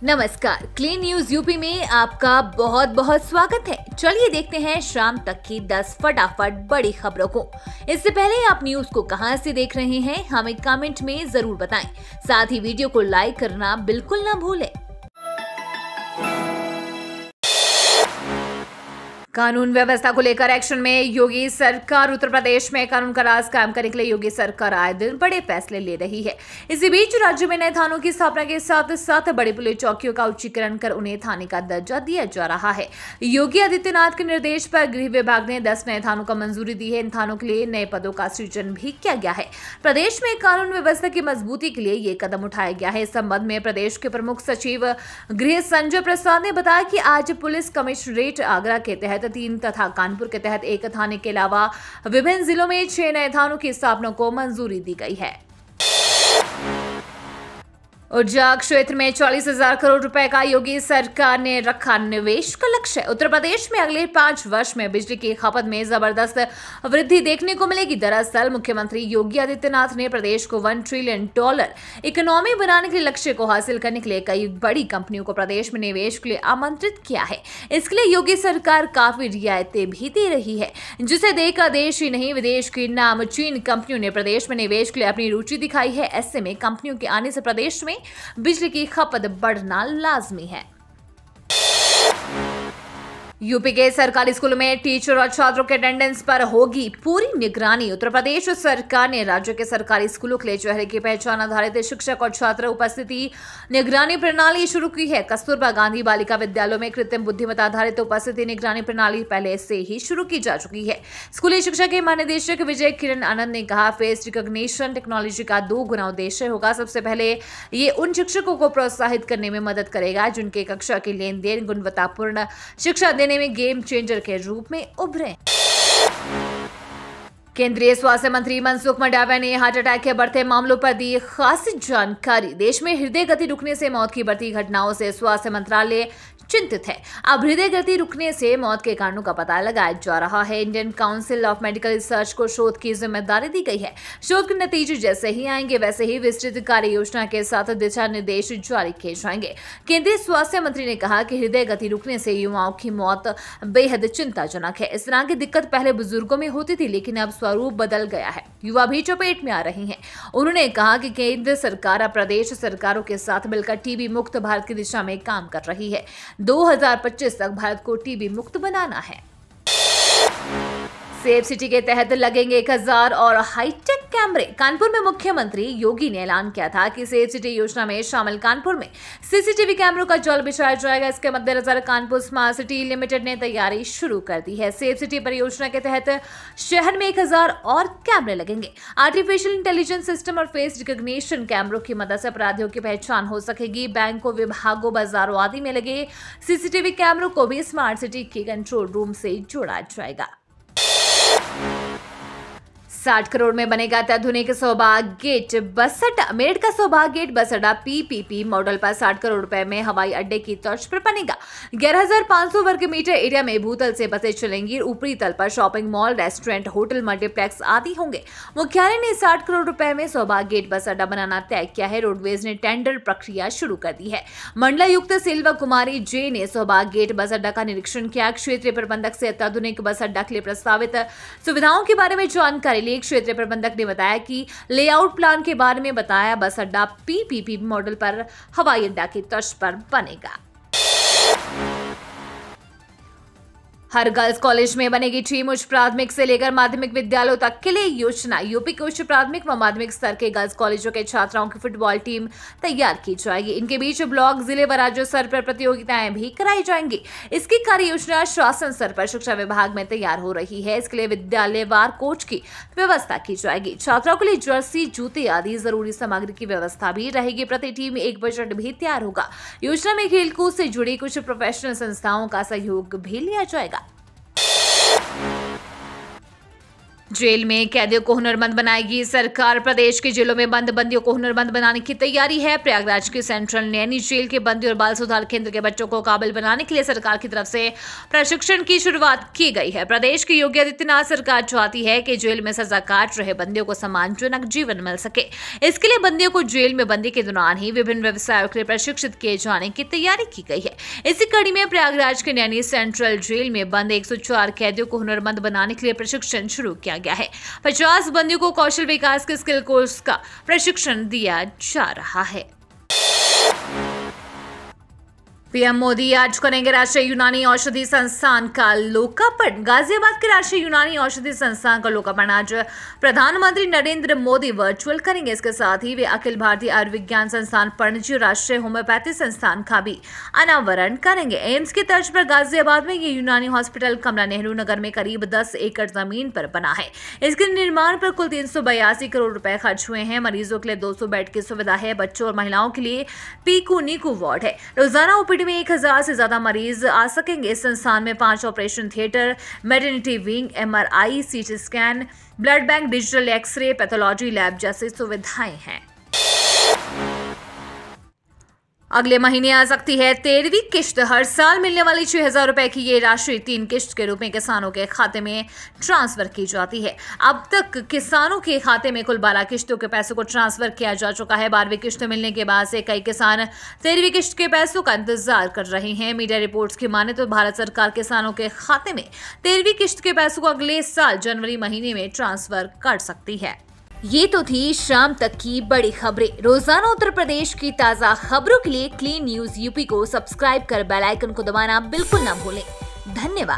नमस्कार, clean news UP में आपका बहुत बहुत स्वागत है। चलिए देखते हैं शाम तक की 10 फटाफट बड़ी खबरों को। इससे पहले आप न्यूज को कहां से देख रहे हैं हमें कमेंट में जरूर बताएं। साथ ही वीडियो को लाइक करना बिल्कुल ना भूलें। कानून व्यवस्था को लेकर एक्शन में योगी सरकार। उत्तर प्रदेश में कानून का राज कायम करने के लिए योगी सरकार आए दिन बड़े फैसले ले रही है। इसी बीच राज्य में नए थानों की स्थापना के साथ साथ बड़ी पुलिस चौकियों का उच्चीकरण कर उन्हें थाने का दर्जा दिया जा रहा है। योगी आदित्यनाथ के निर्देश पर गृह विभाग ने 10 नए थानों का मंजूरी दी है। इन थानों के लिए नए पदों का सृजन भी किया गया है। प्रदेश में कानून व्यवस्था की मजबूती के लिए ये कदम उठाया गया है। इस संबंध में प्रदेश के प्रमुख सचिव गृह संजय प्रसाद ने बताया कि आज पुलिस कमिश्नरेट आगरा के तहत 3 तथा कानपुर के तहत 1 थाने के अलावा विभिन्न जिलों में 6 नए थानों की स्थापना को मंजूरी दी गई है। ऊर्जा क्षेत्र में 40,000 करोड़ रुपए का योगी सरकार ने रखा निवेश का लक्ष्य। उत्तर प्रदेश में अगले 5 वर्ष में बिजली की खपत में जबरदस्त वृद्धि देखने को मिलेगी। दरअसल मुख्यमंत्री योगी आदित्यनाथ ने प्रदेश को $1 ट्रिलियन इकोनॉमी बनाने के लक्ष्य को हासिल करने के लिए कई बड़ी कंपनियों को प्रदेश में निवेश के लिए आमंत्रित किया है। इसके लिए योगी सरकार काफी रियायतें भी दे रही है, जिसे देखकर देश ही नहीं विदेश की नामचीन कंपनियों ने प्रदेश में निवेश के लिए अपनी रुचि दिखाई है। ऐसे में कंपनियों के आने से प्रदेश में बिजली की खपत बढ़ना लाजमी है। यूपी के सरकारी स्कूलों में टीचर और छात्रों के अटेंडेंस पर होगी पूरी निगरानी। उत्तर प्रदेश सरकार ने राज्य के सरकारी स्कूलों के लिए चेहरे की पहचान आधारित शिक्षक और छात्र उपस्थिति निगरानी प्रणाली शुरू की है। कस्तूरबा गांधी बालिका विद्यालयों में कृत्रिम बुद्धिमत्ता आधारित उपस्थिति निगरानी प्रणाली पहले से ही शुरू की जा चुकी है। स्कूली शिक्षा के महानिदेशक विजय किरण आनंद ने कहा, फेस रिकॉग्निशन टेक्नोलॉजी का 2 गुना उद्देश्य होगा। सबसे पहले ये उन शिक्षकों को प्रोत्साहित करने में मदद करेगा जिनके कक्षा की लेन देन गुणवत्तापूर्ण शिक्षा में गेम चेंजर के रूप में उभरे। केंद्रीय स्वास्थ्य मंत्री मनसुख मंडाविया ने हार्ट अटैक के बढ़ते मामलों पर दी खासी जानकारी। देश में हृदय गति रुकने से मौत की बढ़ती घटनाओं से स्वास्थ्य मंत्रालय चिंतित है। अब हृदय गति रुकने से मौत के कारणों का पता लगाया जा रहा है। Indian council of medical research को शोध की जिम्मेदारी दी गई है। शोध के नतीजे जैसे ही आएंगे वैसे ही विस्तृत कार्य योजना के साथ दिशा निर्देश जारी किए जाएंगे। केंद्रीय स्वास्थ्य मंत्री ने कहा कि हृदय गति रुकने से युवाओं की मौत बेहद चिंताजनक है। इस तरह की दिक्कत पहले बुजुर्गों में होती थी, लेकिन अब स्वरूप बदल गया है। युवा भी चपेट में आ रहे हैं। उन्होंने कहा कि केंद्र सरकार अब प्रदेश सरकारों के साथ मिलकर टीबी मुक्त भारत की दिशा में काम कर रही है। 2025 तक भारत को टीबी मुक्त बनाना है। सेफ सिटी के तहत लगेंगे 1000 और हाईटेक कैमरे। कानपुर में मुख्यमंत्री योगी ने ऐलान किया था कि सेफ सिटी योजना में शामिल कानपुर में सीसीटीवी कैमरों का जाल बिछाया जाएगा। इसके मद्देनजर कानपुर स्मार्ट सिटी लिमिटेड ने तैयारी शुरू कर दी है। सेफ सिटी परियोजना के तहत शहर में 1000 और कैमरे लगेंगे। आर्टिफिशियल इंटेलिजेंस सिस्टम और फेस रिकॉग्निशन कैमरों की मदद से अपराधियों की पहचान हो सकेगी। बैंकों, विभागों, बाजारों आदि में लगे सीसीटीवी कैमरों को भी स्मार्ट सिटी के कंट्रोल रूम से जोड़ा जाएगा। 60 करोड़ में बनेगा अत्याधुनिक सौभाग्य गेट बस अड्डा। मेरठ का सौभाग्य गेट बस अड्डा पीपीपी मॉडल पर 60 करोड़ रुपए में हवाई अड्डे की तर्ज पर बनेगा। 11,500 वर्ग मीटर एरिया में भूतल से बसें चलेंगी। ऊपरी तल पर shopping mall, restaurant, hotel, multiplex आदि होंगे। मुख्यालय ने 60 करोड़ रुपए में सौभाग्य गेट बस अड्डा बनाना तय किया है। रोडवेज ने टेंडर प्रक्रिया शुरू कर दी है। मंडलायुक्त सिल्वा कुमारी जे ने सौभाग्य गेट बस अड्डा का निरीक्षण किया। क्षेत्रीय प्रबंधक से अत्याधुनिक बस अड्डा के लिए प्रस्तावित सुविधाओं के बारे में जानकारी ली। क्षेत्रीय प्रबंधक ने बताया कि लेआउट प्लान के बारे में बताया। बस अड्डा पीपीपी मॉडल पर हवाई अड्डा की तर्ज पर बनेगा। हर गर्ल्स कॉलेज में बनेगी टीम। उच्च प्राथमिक से लेकर माध्यमिक विद्यालयों तक के लिए योजना। यूपी के उच्च प्राथमिक व माध्यमिक स्तर के गर्ल्स कॉलेजों के छात्राओं की फुटबॉल टीम तैयार की जाएगी। इनके बीच ब्लॉक, जिले व राज्य स्तर पर प्रतियोगिताएं भी कराई जाएंगी। इसकी कार्य योजना शासन स्तर पर शिक्षा विभाग में तैयार हो रही है। इसके लिए विद्यालयवार कोच की व्यवस्था की जाएगी। छात्राओं के लिए जर्सी, जूते आदि जरूरी सामग्री की व्यवस्था भी रहेगी। प्रति टीम एक बजट भी तैयार होगा। योजना में खेलकूद से जुड़ी कुछ प्रोफेशनल संस्थाओं का सहयोग भी लिया जाएगा। जेल में कैदियों को हुनरमंद बनाएगी सरकार। प्रदेश की जेलों में बंद बंदियों को हुनरमंद बनाने की तैयारी है। प्रयागराज की सेंट्रल नैनी जेल के बंदी और बाल सुधार केंद्र के बच्चों को काबिल बनाने के लिए सरकार की तरफ से प्रशिक्षण की शुरुआत की गई है। प्रदेश की योगी आदित्यनाथ सरकार चाहती है कि जेल में सजा काट रहे बंदियों को सम्मानजनक जीवन मिल सके। इसके लिए बंदियों को जेल में बंदी के दौरान ही विभिन्न व्यवसायों के लिए प्रशिक्षित किए जाने की तैयारी की गई है। इसी कड़ी में प्रयागराज के नैनी सेंट्रल जेल में बंद 104 कैदियों को हुनरमंद बनाने के लिए प्रशिक्षण शुरू किया गया है। 50 बंदियों को कौशल विकास के स्किल कोर्स का प्रशिक्षण दिया जा रहा है। पीएम मोदी आज करेंगे राष्ट्रीय यूनानी औषधि संस्थान का लोकार्पण। गाजियाबाद के राष्ट्रीय यूनानी औषधि संस्थान का लोकार्पण आज प्रधानमंत्री नरेंद्र मोदी वर्चुअल करेंगे। इसके साथ ही वे अखिल भारतीय आयुर्विज्ञान संस्थान पणजी राष्ट्रीय होम्योपैथी संस्थान का भी अनावरण करेंगे। एम्स की तर्ज पर गाजियाबाद में ये यूनानी हॉस्पिटल कमला नेहरू नगर में करीब 10 एकड़ जमीन पर बना है। इसके निर्माण पर कुल 382 करोड़ रुपए खर्च हुए हैं। मरीजों के लिए 200 बेड की सुविधा है। बच्चों और महिलाओं के लिए पीकू नीकू वार्ड है। रोजाना ओपीडी में 1000 से ज्यादा मरीज आ सकेंगे। इस संस्थान में 5 operation theatre, maternity wing, MRI, CT scan, blood bank, digital x-ray, pathology lab जैसी सुविधाएं हैं। अगले महीने आ सकती है 13वीं किश्त। हर साल मिलने वाली 6000 रुपए की ये राशि 3 किश्त के रूप में किसानों के खाते में ट्रांसफर की जाती है। अब तक किसानों के खाते में कुल 12 किश्तों के पैसों को ट्रांसफर किया जा चुका है। 12वीं किश्त मिलने के बाद से कई किसान 13वीं किश्त के पैसों का इंतजार कर रहे हैं। मीडिया रिपोर्ट्स की माने तो भारत सरकार किसानों के खाते में 13वीं किश्त के पैसों को अगले साल जनवरी महीने में ट्रांसफर कर सकती है। ये तो थी शाम तक की बड़ी खबरें। रोजाना उत्तर प्रदेश की ताजा खबरों के लिए क्लीन न्यूज यूपी को सब्सक्राइब कर बेल आइकन को दबाना बिल्कुल ना भूलें। धन्यवाद।